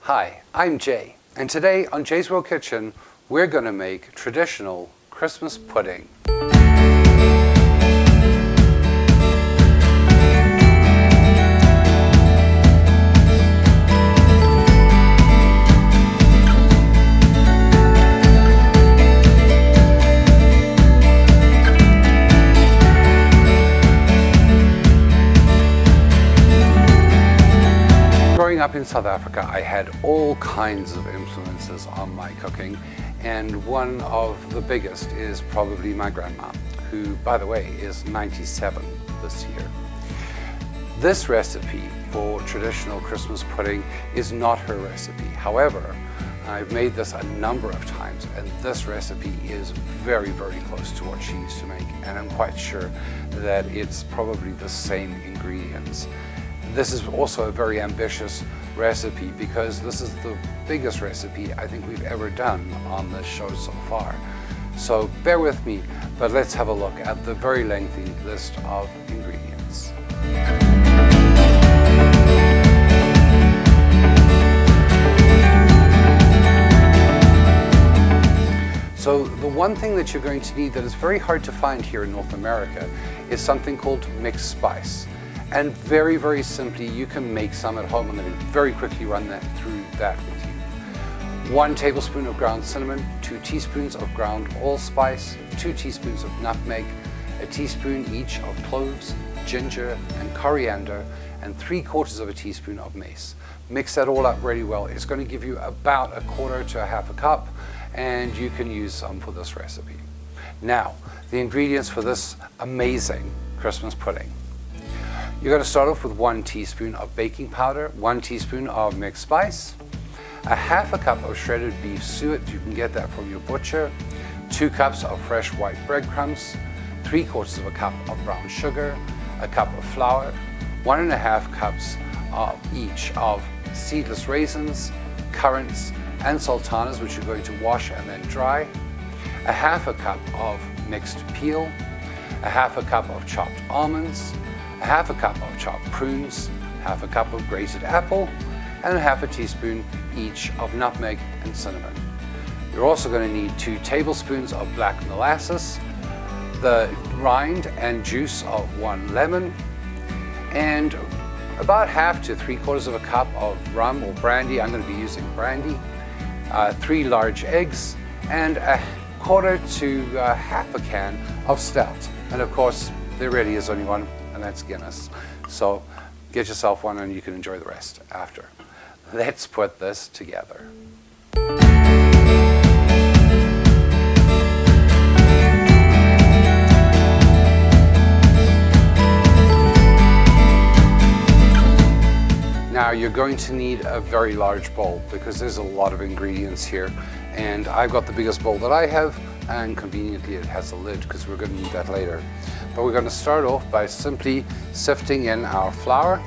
Hi, I'm Jay, and today on Jay's World Kitchen, we're going to make traditional Christmas pudding. Growing up in South Africa, I had all kinds of influences on my cooking, and one of the biggest is probably my grandma, who, by the way, is 97 this year. This recipe for traditional Christmas pudding is not her recipe. However, I've made this a number of times, and this recipe is very, very close to what she used to make, and I'm quite sure that it's probably the same ingredients. This is also a very ambitious recipe because this is the biggest recipe I think we've ever done on this show so far. So bear with me, but let's have a look at the very lengthy list of ingredients. So the one thing that you're going to need that is very hard to find here in North America is something called mixed spice. And very, very simply, you can make some at home. I'm going to very quickly run through that with you. 1 tablespoon of ground cinnamon, 2 teaspoons of ground allspice, 2 teaspoons of nutmeg, a teaspoon each of cloves, ginger, and coriander, and 3/4 of a teaspoon of mace. Mix that all up really well. It's going to give you about 1/4 to 1/2 cup, and you can use some for this recipe. Now, the ingredients for this amazing Christmas pudding. You're going to start off with 1 teaspoon of baking powder, 1 teaspoon of mixed spice, 1/2 cup of shredded beef suet, you can get that from your butcher, 2 cups of fresh white breadcrumbs, 3/4 of a cup of brown sugar, a cup of flour, 1.5 cups of each of seedless raisins, currants, and sultanas, which you're going to wash and then dry, 1/2 cup of mixed peel, 1/2 cup of chopped almonds, 1/2 cup of chopped prunes, 1/2 cup of grated apple, and 1/2 teaspoon each of nutmeg and cinnamon. You're also going to need 2 tablespoons of black molasses, the rind and juice of 1 lemon, and about 1/2 to 3/4 of a cup of rum or brandy. I'm going to be using brandy, 3 large eggs, and 1/4 to 1/2 a can of stout. And of course, there really is only one, and that's Guinness. So get yourself one and you can enjoy the rest after. Let's put this together. Now you're going to need a very large bowl because there's a lot of ingredients here, and I've got the biggest bowl that I have, and conveniently it has a lid because we're going to need that later. But we're going to start off by simply sifting in our flour,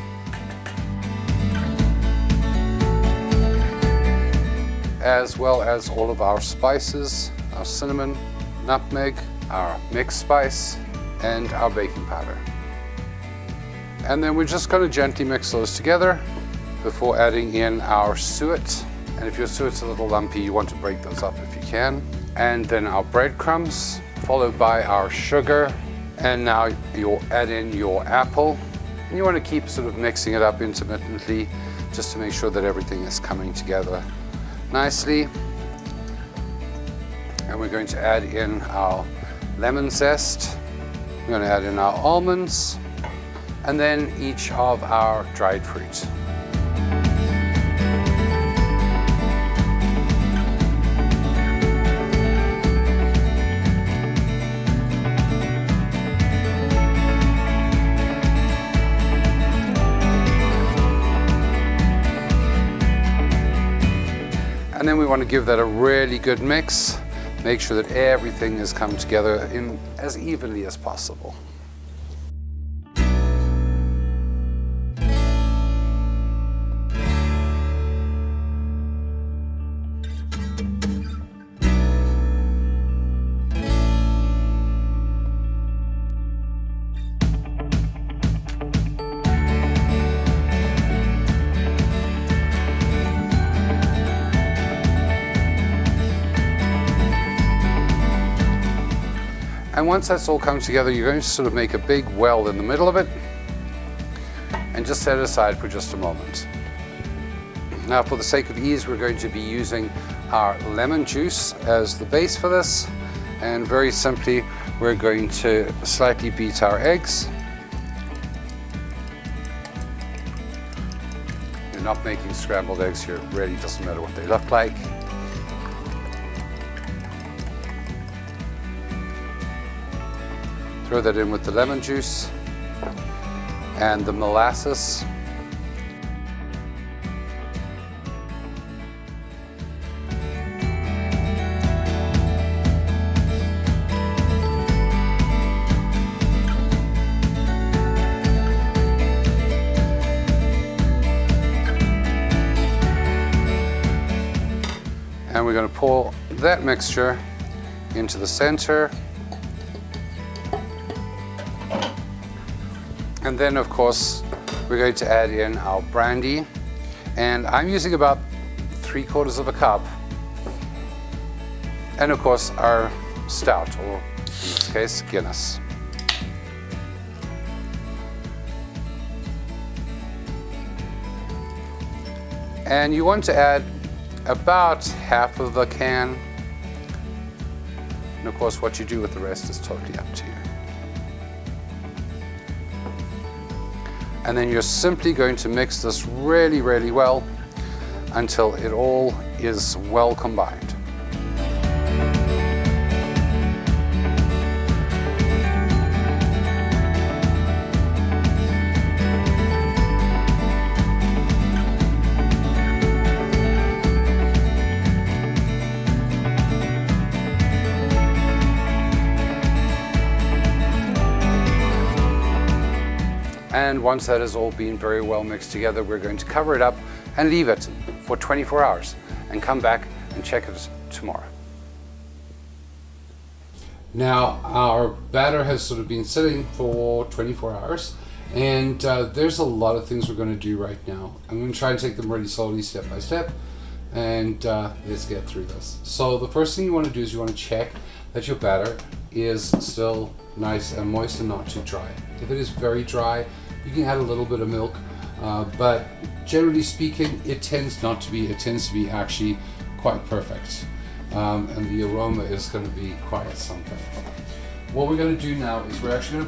as well as all of our spices, our cinnamon, nutmeg, our mixed spice, and our baking powder. And then we're just going to gently mix those together before adding in our suet. And if your suet's a little lumpy, you want to break those up if you can. And then our breadcrumbs, followed by our sugar. And now you'll add in your apple. And you want to keep sort of mixing it up intermittently just to make sure that everything is coming together nicely. And we're going to add in our lemon zest. We're going to add in our almonds, and then each of our dried fruit. And then we want to give that a really good mix. Make sure that everything has come together in as evenly as possible. And once that's all come together, you're going to sort of make a big well in the middle of it and just set it aside for just a moment. Now, for the sake of ease, we're going to be using our lemon juice as the base for this. And very simply, we're going to slightly beat our eggs. You're not making scrambled eggs here. It really doesn't matter what they look like. Throw that in with the lemon juice and the molasses. And we're going to pour that mixture into the center. And then, of course, we're going to add in our brandy. And I'm using about 3/4 of a cup. And of course, our stout, or in this case, Guinness. And you want to add about half of the can. And of course, what you do with the rest is totally up to you. And then you're simply going to mix this really, really well until it all is well combined. And once that has all been very well mixed together, we're going to cover it up and leave it for 24 hours and come back and check it tomorrow. Now, our batter has sort of been sitting for 24 hours, and there's a lot of things we're going to do right now. I'm going to try and take them really slowly, step by step, and let's get through this. So the first thing you want to do is you want to check that your batter is still nice and moist and not too dry. If it is very dry, you can add a little bit of milk, but generally speaking, it tends not to be. It tends to be actually quite perfect, and the aroma is going to be quite something. What we're going to do now is we're actually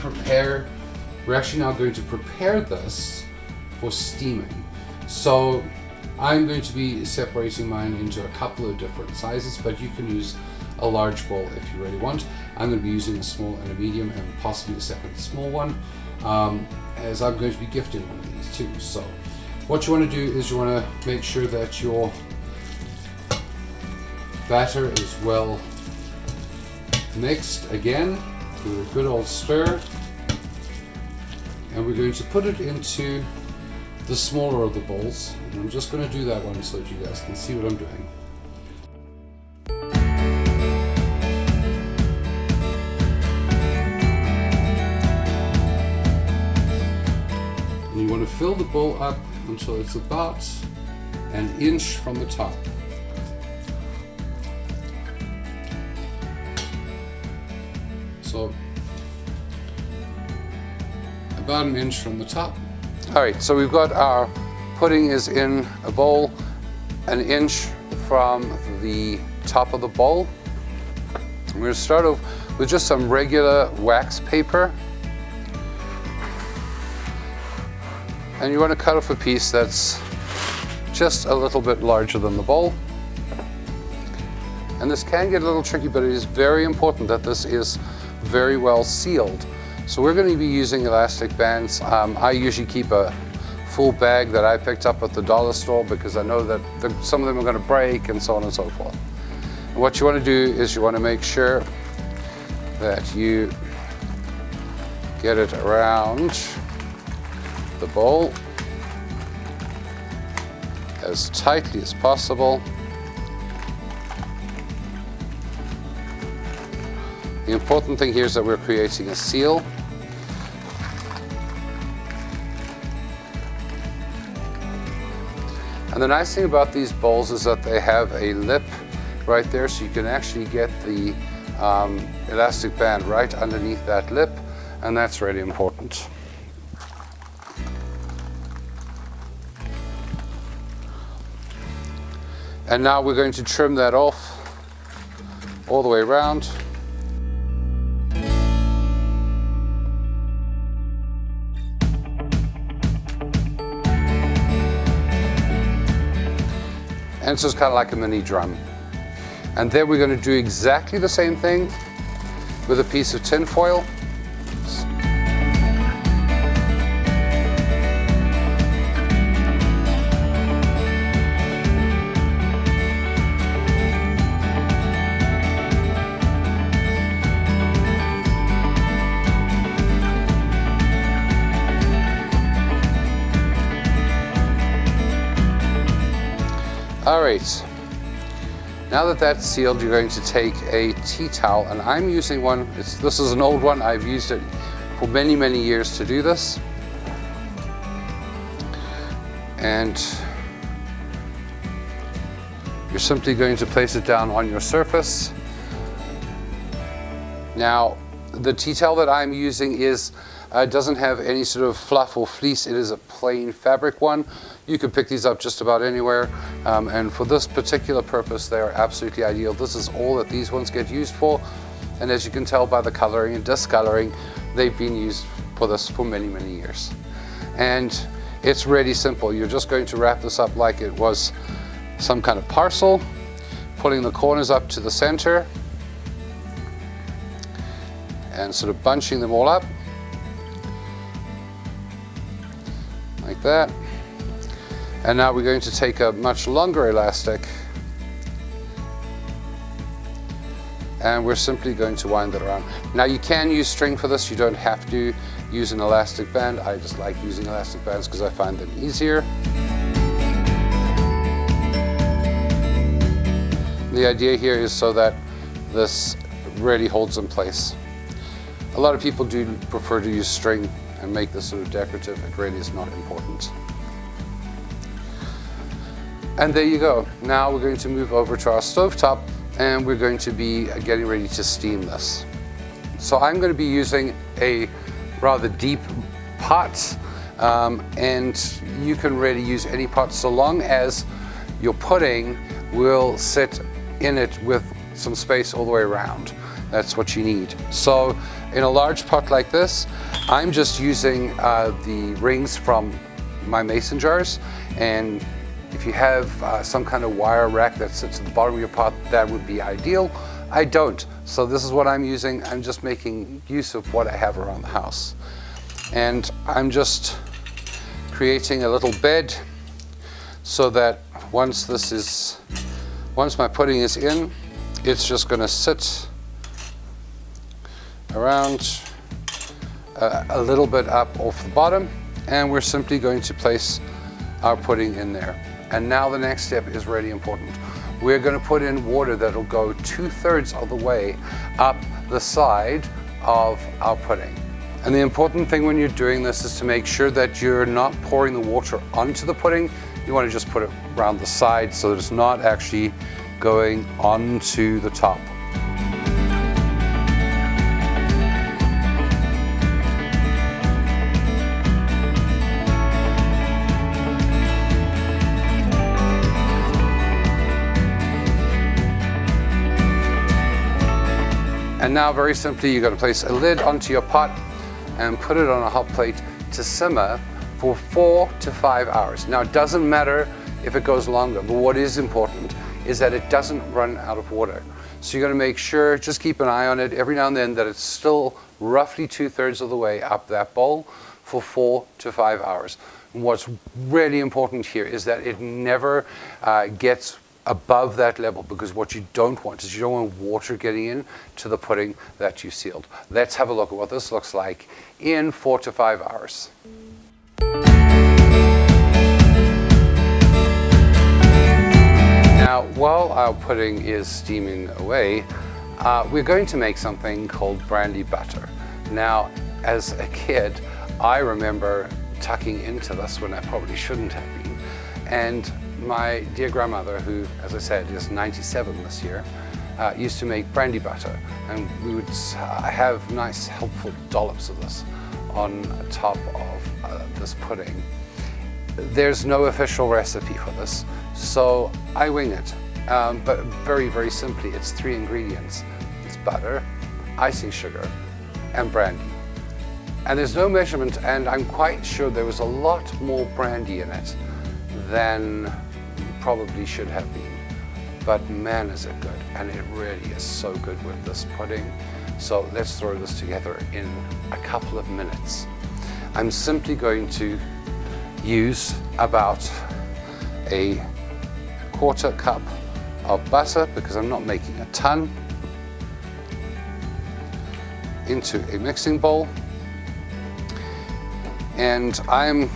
now going to prepare this for steaming. So I'm going to be separating mine into a couple of different sizes, but you can use a large bowl if you really want. I'm going to be using a small and a medium and possibly a second small one, as I'm going to be gifting one of these too. So what you want to do is you want to make sure that your batter is well mixed again. Do a good old stir, and we're going to put it into the smaller of the bowls. And I'm just going to do that one so that you guys can see what I'm doing. You want to fill the bowl up until it's about an inch from the top. So about an inch from the top. All right, so we've got our pudding is in a bowl an inch from the top of the bowl. I'm going to start off with just some regular wax paper. And you want to cut off a piece that's just a little bit larger than the bowl. And this can get a little tricky, but it is very important that this is very well sealed. So we're going to be using elastic bands. I usually keep a full bag that I picked up at the dollar store because I know that some of them are going to break and so on and so forth. And what you want to do is you want to make sure that you get it around the bowl as tightly as possible. The important thing here is that we're creating a seal. And the nice thing about these bowls is that they have a lip right there, so you can actually get the elastic band right underneath that lip, and that's really important. And now we're going to trim that off all the way around. And it's just kind of like a mini drum. And then we're going to do exactly the same thing with a piece of tin foil. All right, now that that's sealed, you're going to take a tea towel, and I'm using one, this is an old one, I've used it for many, many years to do this. And you're simply going to place it down on your surface. Now, the tea towel that I'm using doesn't have any sort of fluff or fleece. It is a plain fabric one. You can pick these up just about anywhere, and for this particular purpose they are absolutely ideal. This is all that these ones get used for, and as you can tell by the coloring and discoloring, they've been used for this for many, many years. And it's really simple. You're just going to wrap this up like it was some kind of parcel, pulling the corners up to the center and sort of bunching them all up like that. And now we're going to take a much longer elastic and we're simply going to wind it around. Now you can use string for this, you don't have to use an elastic band. I just like using elastic bands because I find them easier. The idea here is so that this really holds in place. A lot of people do prefer to use string and make this sort of decorative. It really is not important. And there you go. Now we're going to move over to our stovetop and we're going to be getting ready to steam this. So I'm going to be using a rather deep pot, and you can really use any pot so long as your pudding will sit in it with some space all the way around. That's what you need. So in a large pot like this, I'm just using the rings from my mason jars, and if you have some kind of wire rack that sits at the bottom of your pot, that would be ideal. I don't, so this is what I'm using. I'm just making use of what I have around the house. And I'm just creating a little bed so that once my pudding is in, it's just going to sit around a little bit up off the bottom, and we're simply going to place our pudding in there. And now the next step is really important. We're going to put in water that'll go 2/3 of the way up the side of our pudding. And the important thing when you're doing this is to make sure that you're not pouring the water onto the pudding. You want to just put it around the side so that it's not actually going onto the top. And now very simply, you're going to place a lid onto your pot and put it on a hot plate to simmer for 4 to 5 hours. Now it doesn't matter if it goes longer, but what is important is that it doesn't run out of water. So you're going to make sure, just keep an eye on it every now and then, that it's still roughly 2/3 of the way up that bowl for 4 to 5 hours. And what's really important here is that it never gets above that level, because what you don't want is you don't want water getting in to the pudding that you sealed. Let's have a look at what this looks like in 4 to 5 hours. Now, while our pudding is steaming away, we're going to make something called brandy butter. Now, as a kid, I remember tucking into this when I probably shouldn't have been. And my dear grandmother, who, as I said, is 97 this year, used to make brandy butter, and we would have nice helpful dollops of this on top of this pudding. There's no official recipe for this, so I wing it, but very simply it's 3 ingredients. It's butter, icing sugar, and brandy. And there's no measurement, and I'm quite sure there was a lot more brandy in it than probably should have been. But man, is it good, and it really is so good with this pudding. So let's throw this together in a couple of minutes. I'm simply going to use about a 1/4 cup of butter, because I'm not making a ton, into a mixing bowl. And I'm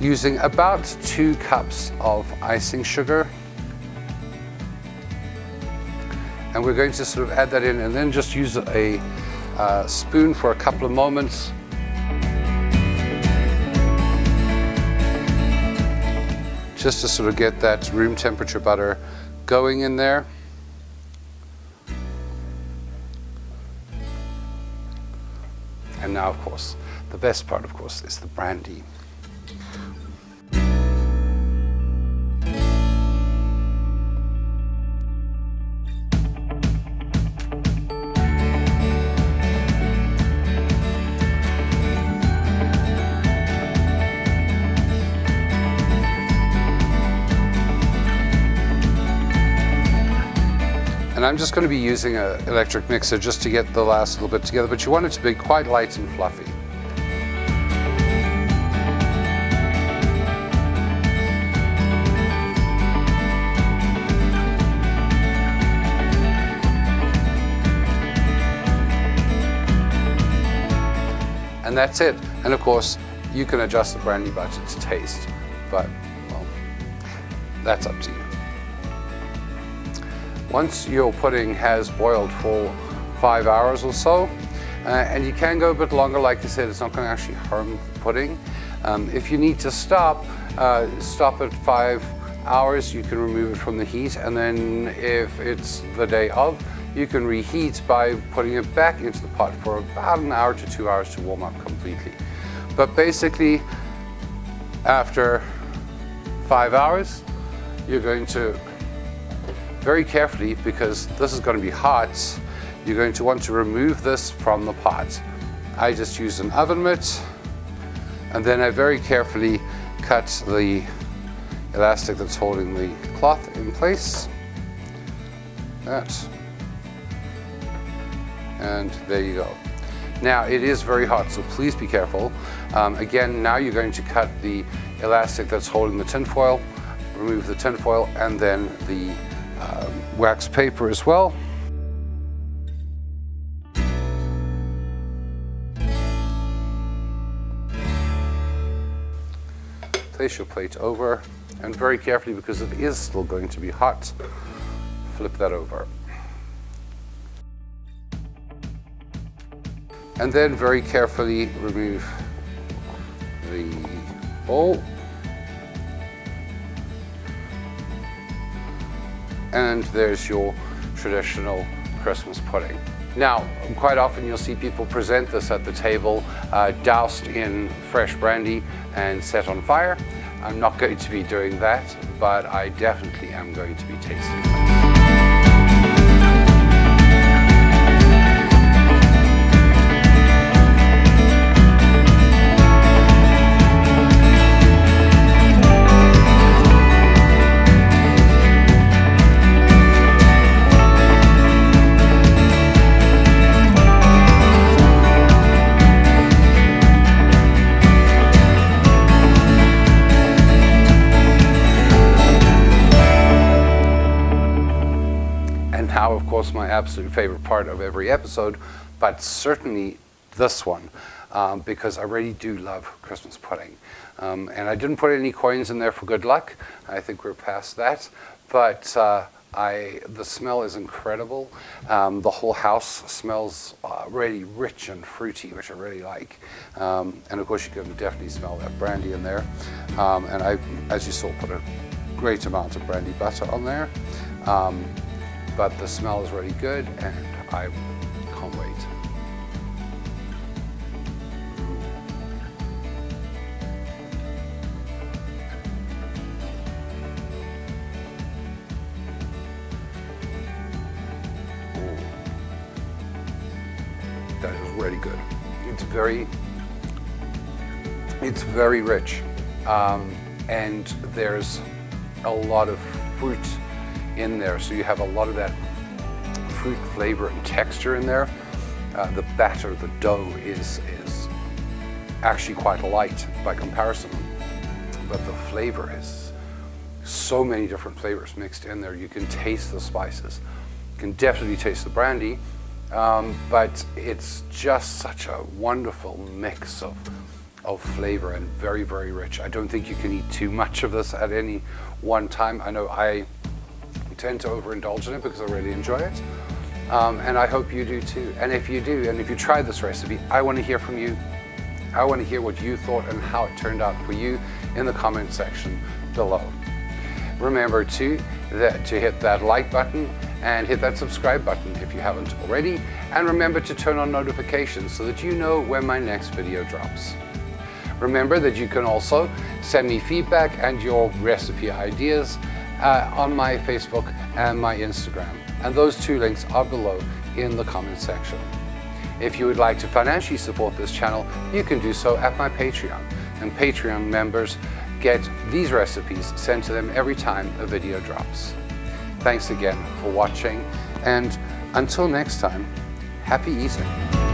using about 2 cups of icing sugar. And we're going to sort of add that in and then just use a spoon for a couple of moments. Just to sort of get that room temperature butter going in there. And now, of course, the best part, of course, is the brandy. And I'm just going to be using an electric mixer just to get the last little bit together, but you want it to be quite light and fluffy. And that's it. And of course, you can adjust the brandy butter to taste, but well, that's up to you. Once your pudding has boiled for 5 hours or so, and you can go a bit longer, like I said, it's not going to actually harm the pudding. If you need to stop at 5 hours, you can remove it from the heat, and then if it's the day of, you can reheat by putting it back into the pot for about 1 hour to 2 hours to warm up completely. But basically, after 5 hours, you're going to very carefully, because this is going to be hot, you're going to want to remove this from the pot. I just use an oven mitt, and then I very carefully cut the elastic that's holding the cloth in place. That. And there you go. Now it is very hot, so please be careful. Again, now you're going to cut the elastic that's holding the tin foil, remove the tin foil, and then the wax paper as well. Place your plate over, and very carefully, because it is still going to be hot, flip that over. And then very carefully remove the bowl. And there's your traditional Christmas pudding. Now, quite often you'll see people present this at the table, doused in fresh brandy and set on fire. I'm not going to be doing that, but I definitely am going to be tasting it. Now, of course, my absolute favorite part of every episode, but certainly this one, because I really do love Christmas pudding. And I didn't put any coins in there for good luck. I think we're past that. But the smell is incredible. The whole house smells really rich and fruity, which I really like. And of course, you can definitely smell that brandy in there. And I, as you saw, put a great amount of brandy butter on there. but the smell is really good and I can't wait. That is really good. It's very rich, and there's a lot of fruit in there. So you have a lot of that fruit flavor and texture in there. The batter, the dough is actually quite light by comparison, but the flavor is so many different flavors mixed in there. You can taste the spices. You can definitely taste the brandy. But it's just such a wonderful mix of flavor and very, very rich. I don't think you can eat too much of this at any one time. I know I tend to overindulge in it because I really enjoy it. And I hope you do too. And if you do, and if you try this recipe, I want to hear from you. I want to hear what you thought and how it turned out for you in the comment section below. Remember too to hit that like button and hit that subscribe button if you haven't already. And remember to turn on notifications so that you know when my next video drops. Remember that you can also send me feedback and your recipe ideas on my Facebook and my Instagram. And those two links are below in the comment section. If you would like to financially support this channel, you can do so at my Patreon. And Patreon members get these recipes sent to them every time a video drops. Thanks again for watching, and until next time, happy eating.